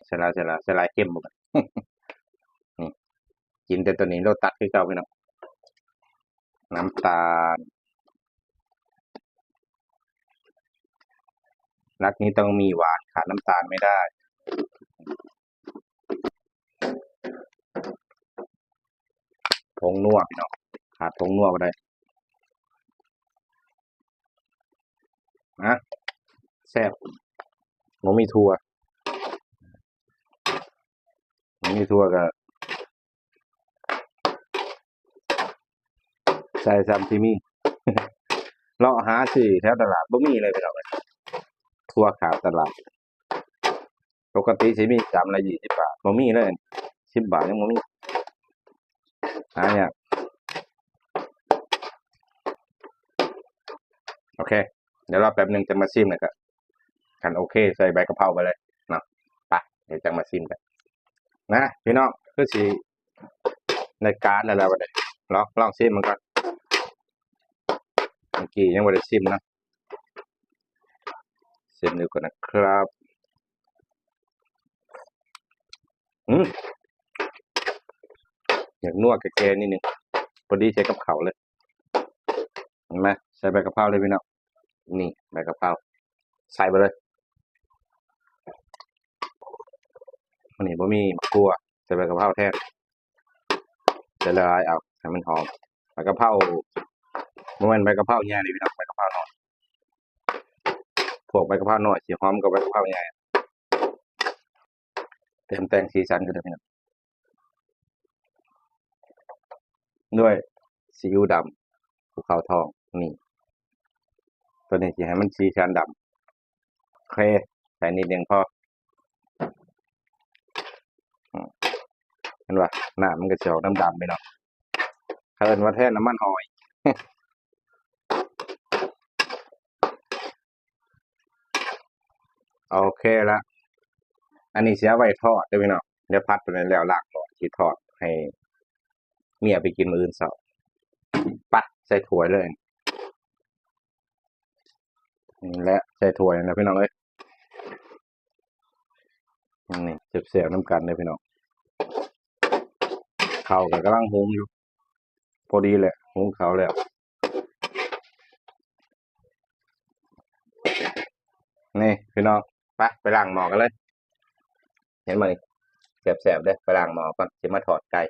ใส่ลายเข้มหมดนี่กินแต่ตัวนี้โลตัสคือเก่าพี่น้องน้ำตาลรักนี้ต้องมีหวานขาดน้ำตาลไม่ได้ผงนัวพี่น้องขาดผงนัวก็ได้นะแซ่บมันมีถั่วก็ใส่ซ้ำที่มีเลาะหาซื้อแถวตลาดบ่มีเลยพี่น้องทั่วขาดตลาดปกติสิมีจำละ20 บาทบ่มีเลย10 บาทยังบ่มีหาเนี่ยโอเคเดี๋ยวรอแป๊บนึงจะมาซิมนะครับกันโอเคใส่ใบกะเพราไปเลยเนาะไปเดี๋ยวจะมาซิมกันนะพี่น้องคือสิในการแล้วบัดนี้ลองซิมมันก่อนเมื่อกี้ยังบ่ได้ซิมนะซิมดูก่อนนะครับอยากนัวแก่ๆนิดนึงพอดีใช้กับข้าวเลยเห็นไหมใส่ใบกะเพราเลยพี่น้องนี่ใบกะเพราใส่ไปเลยวันนี้บ่มีมะกรูดใส่ใบกะเพราแทนใส่ละลายเอาให้มันหอมใบกะเพราบ่แม่นใบกะเพราใหญ่นี่พี่น้องใบกะเพราน้อยพวกใบกะเพราน้อยสิหอมกว่าใบกะเพราใหญ่เติมแต่งสีสันกันเลยพี่น้องด้วยซีอิ๊วดำภูเขาทองนี่ตัวนี้สิให้มันสีสันดำโอเคใส่นิดนึงพอเห็นว่าหน้ามันก็จะออกดำๆไปเนาะเขาเอิ้นว่าแทนน้ำมันหอยโอเคละอันนี้เสียไว้ทอดได้ไหมเนาะเดี๋ยวพัดไปแล้วล้างก่อนสิทอดให้เมียไปกินมื้ออื่นเช้าปะใส่ถ้วยเลยนี่แหละใส่ถ้วยนะพี่น้องเอ้ยนี่แซ่บๆน้ำกันเลยพี่น้องข้าวก็กำลังหุงอยู่พอดีแหละหุงข้าวแล้วนี่พี่น้องไปล้างหม้อกันเลยเห็นไหมนี่แซ่บๆเด้อไปล้างหม้อก่อนสิมาทอดไก่